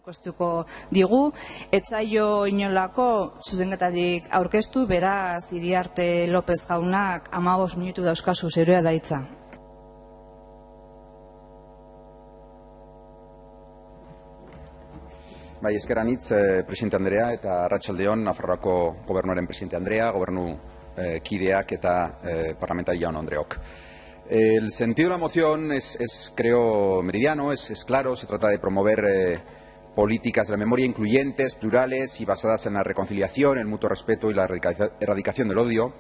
aurkeztuko digu, ez zaio inolako zuzenketarik aurkeztu, beraz Iriarte López jaunak 15 minutu dauzkazu zeurea da hitza. Bai, eskeranitz, presidente Andrea eta arratsaldeon Nafarroako gobernuaren presidente Andrea, gobernu kideak eta parlamentari jaun Andreok. El sentido de la moción es creo, meridiano, es claro. Se trata de promover políticas de la memoria incluyentes, plurales y basadas en la reconciliación, el mutuo respeto y la erradicación del odio.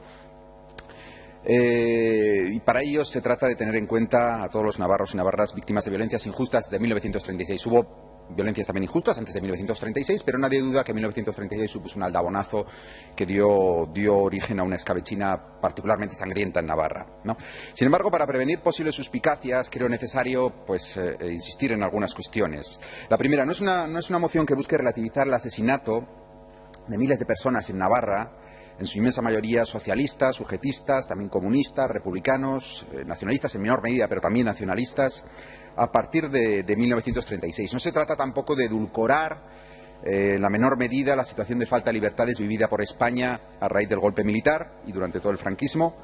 Y para ello se trata de tener en cuenta a todos los navarros y navarras víctimas de violencias injustas de 1936. Hubo violencias también injustas antes de 1936, pero nadie duda que 1936 supuso un aldabonazo que dio origen a una escabechina particularmente sangrienta en Navarra, ¿no? Sin embargo, para prevenir posibles suspicacias, creo necesario insistir en algunas cuestiones. La primera, no es una moción que busque relativizar el asesinato de miles de personas en Navarra, en su inmensa mayoría socialistas, sujetistas, también comunistas, republicanos, nacionalistas en menor medida, pero también nacionalistas, a partir de 1936. No se trata tampoco de edulcorar en la menor medida la situación de falta de libertades vivida por España a raíz del golpe militar y durante todo el franquismo.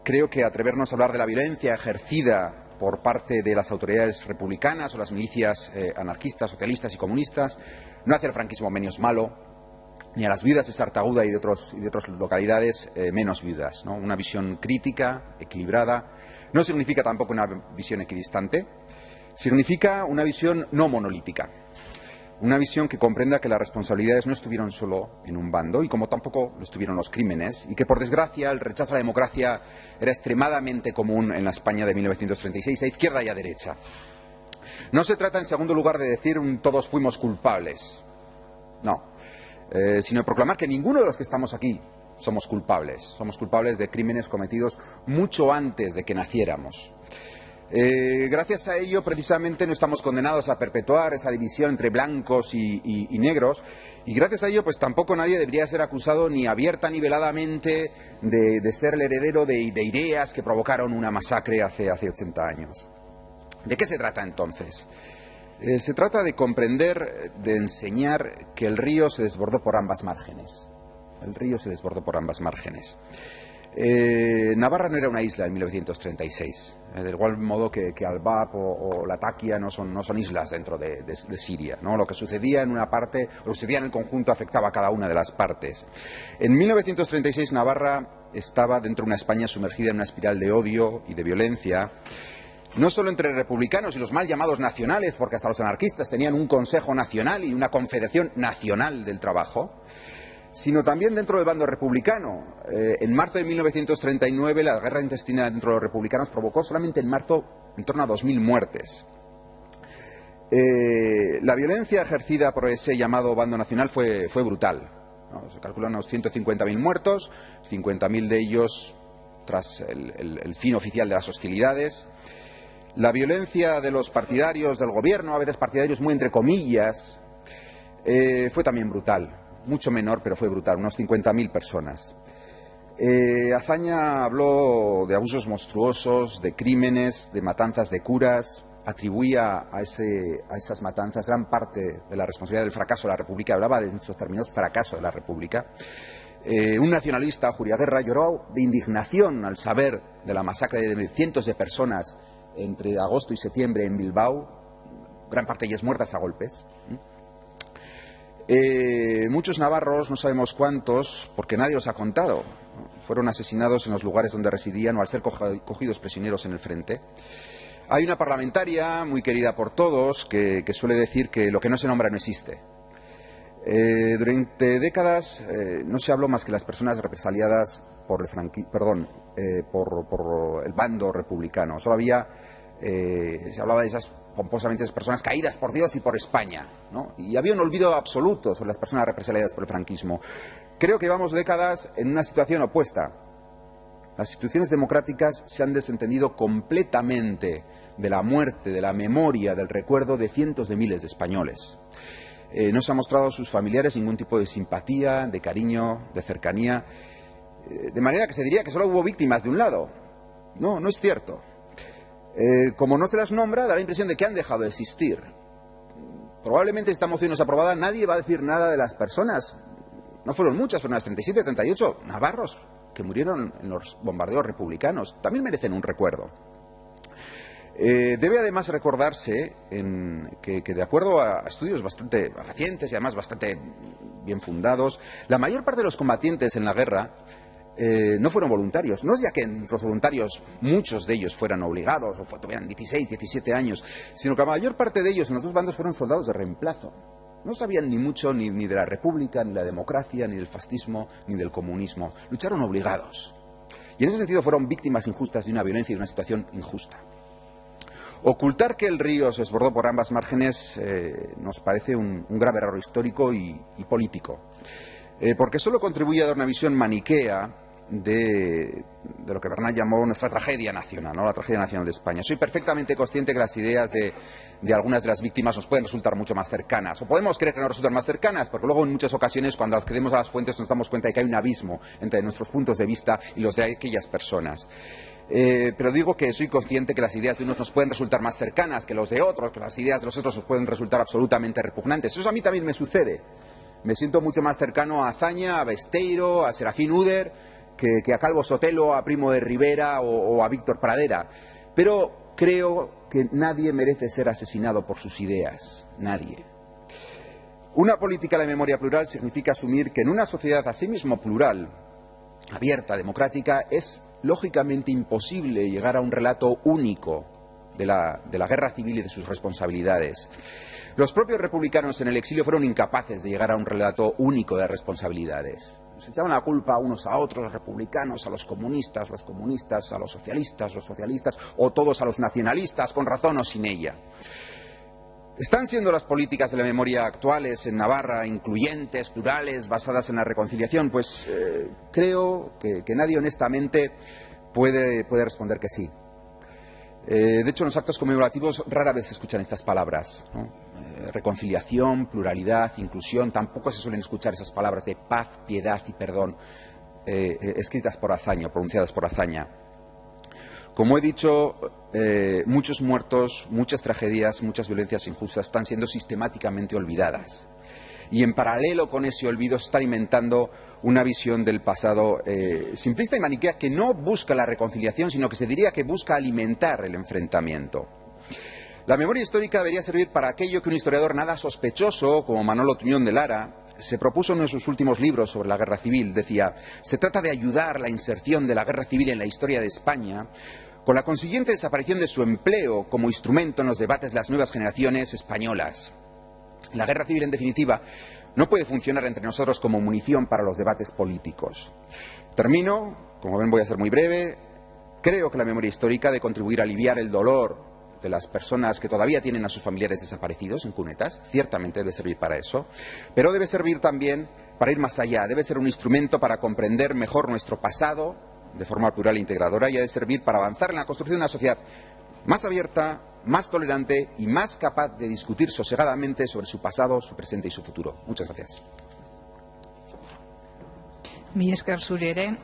Creo que atrevernos a hablar de la violencia ejercida por parte de las autoridades republicanas o las milicias anarquistas, socialistas y comunistas no hace al franquismo menos malo, ni a las viudas de Sartaguda y de otras localidades menos viudas, ¿no? Una visión crítica, equilibrada, no significa tampoco una visión equidistante, significa una visión no monolítica, una visión que comprenda que las responsabilidades no estuvieron solo en un bando y como tampoco lo estuvieron los crímenes y que por desgracia el rechazo a la democracia era extremadamente común en la España de 1936 a izquierda y a derecha. No se trata en segundo lugar de decir todos fuimos culpables, no, sino de proclamar que ninguno de los que estamos aquí somos culpables de crímenes cometidos mucho antes de que naciéramos. Gracias a ello, precisamente, no estamos condenados a perpetuar esa división entre blancos y negros, y gracias a ello, pues tampoco nadie debería ser acusado ni abierta ni veladamente de ser el heredero de ideas que provocaron una masacre hace 80 años. ¿De qué se trata entonces? Se trata de comprender, de enseñar que el río se desbordó por ambas márgenes. El río se desbordó por ambas márgenes. Navarra no era una isla en 1936, del igual modo que Albap o Latakia no son islas dentro de Siria, ¿no? Lo que sucedía en una parte, lo que sucedía en el conjunto afectaba a cada una de las partes. En 1936 Navarra estaba dentro de una España sumergida en una espiral de odio y de violencia, no solo entre republicanos y los mal llamados nacionales, porque hasta los anarquistas tenían un Consejo Nacional y una Confederación Nacional del Trabajo, sino también dentro del bando republicano. En marzo de 1939 la guerra intestina dentro de los republicanos provocó solamente en marzo en torno a 2000 muertes. La violencia ejercida por ese llamado bando nacional fue brutal, ¿no? Se calculan unos 150.000 muertos, 50.000 de ellos tras el fin oficial de las hostilidades. La violencia de los partidarios del gobierno, a veces partidarios muy entre comillas, fue también brutal. Mucho menor, pero fue brutal, unos 50.000 personas. Azaña habló de abusos monstruosos, de crímenes, de matanzas de curas, atribuía a esas matanzas gran parte de la responsabilidad del fracaso de la República, hablaba de esos términos, fracaso de la República. Un nacionalista, Juriaguerra, lloró de indignación al saber de la masacre de cientos de personas entre agosto y septiembre en Bilbao, gran parte de ellas muertas a golpes. Muchos navarros, no sabemos cuántos, porque nadie los ha contado, fueron asesinados en los lugares donde residían o al ser cogidos prisioneros en el frente. Hay una parlamentaria muy querida por todos que suele decir que lo que no se nombra no existe. Durante décadas no se habló más que las personas represaliadas por el bando republicano. Solo se hablaba de esas pomposamente esas personas caídas por Dios y por España, ¿no? Y había un olvido absoluto sobre las personas represaliadas por el franquismo. Creo que llevamos décadas en una situación opuesta. Las instituciones democráticas se han desentendido completamente de la muerte, de la memoria, del recuerdo de cientos de miles de españoles. No se ha mostrado a sus familiares ningún tipo de simpatía, de cariño, de cercanía, de manera que se diría que solo hubo víctimas de un lado. No, no es cierto. Como no se las nombra, da la impresión de que han dejado de existir. probablemente esta moción no sea aprobada, nadie va a decir nada de las personas, no fueron muchas, pero unas 37, 38 navarros que murieron en los bombardeos republicanos. También merecen un recuerdo. Debe además recordarse que de acuerdo a estudios bastante recientes y además bastante bien fundados, la mayor parte de los combatientes en la guerra no fueron voluntarios. No es ya que los voluntarios, muchos de ellos fueran obligados o tuvieran 16, 17 años, sino que la mayor parte de ellos en los dos bandos fueron soldados de reemplazo. No sabían ni mucho ni de la república, ni de la democracia, ni del fascismo, ni del comunismo. Lucharon obligados. Y en ese sentido fueron víctimas injustas de una violencia y de una situación injusta. Ocultar que el río se desbordó por ambas márgenes nos parece un grave error histórico y político, porque solo contribuye a dar una visión maniquea de lo que Bernat llamó nuestra tragedia nacional, ¿no? La tragedia nacional de España. Soy perfectamente consciente que las ideas de algunas de las víctimas nos pueden resultar mucho más cercanas, o podemos creer que nos resultan más cercanas, porque luego en muchas ocasiones cuando accedemos a las fuentes nos damos cuenta de que hay un abismo entre nuestros puntos de vista y los de aquellas personas. Pero digo que soy consciente que las ideas de unos nos pueden resultar más cercanas que los de otros, que las ideas de los otros nos pueden resultar absolutamente repugnantes. Eso a mí también me sucede. Me siento mucho más cercano a Azaña, a Besteiro, a Serafín Uder, que a Calvo Sotelo, a Primo de Rivera o a Víctor Pradera. Pero creo que nadie merece ser asesinado por sus ideas. Nadie. Una política de memoria plural significa asumir que en una sociedad asimismo plural, abierta, democrática, es lógicamente imposible llegar a un relato único de la guerra civil y de sus responsabilidades. Los propios republicanos en el exilio fueron incapaces de llegar a un relato único de responsabilidades. Se echaban la culpa unos a otros, los republicanos, a los comunistas a los socialistas, o todos a los nacionalistas, con razón o sin ella. ¿Están siendo las políticas de la memoria actuales en Navarra incluyentes, plurales, basadas en la reconciliación? Pues creo que nadie honestamente puede responder que sí. De hecho, en los actos conmemorativos rara vez se escuchan estas palabras, ¿no? Reconciliación, pluralidad, inclusión. Tampoco se suelen escuchar esas palabras de paz, piedad y perdón escritas por Azaña, pronunciadas por Azaña. Como he dicho, muchos muertos, muchas tragedias, muchas violencias injustas están siendo sistemáticamente olvidadas. Y en paralelo con ese olvido se está alimentando una visión del pasado simplista y maniquea que no busca la reconciliación, sino que se diría que busca alimentar el enfrentamiento. La memoria histórica debería servir para aquello que un historiador nada sospechoso, como Manolo Tuñón de Lara, se propuso en uno de sus últimos libros sobre la guerra civil. Decía: se trata de ayudar la inserción de la guerra civil en la historia de España, con la consiguiente desaparición de su empleo como instrumento en los debates de las nuevas generaciones españolas. La guerra civil, en definitiva, no puede funcionar entre nosotros como munición para los debates políticos. Termino, como ven voy a ser muy breve. Creo que la memoria histórica debe contribuir a aliviar el dolor de las personas que todavía tienen a sus familiares desaparecidos en cunetas. Ciertamente debe servir para eso, pero debe servir también para ir más allá. Debe ser un instrumento para comprender mejor nuestro pasado de forma plural e integradora, y ha de servir para avanzar en la construcción de una sociedad más abierta, más tolerante y más capaz de discutir sosegadamente sobre su pasado, su presente y su futuro. Muchas gracias. Mila esker zuri ere.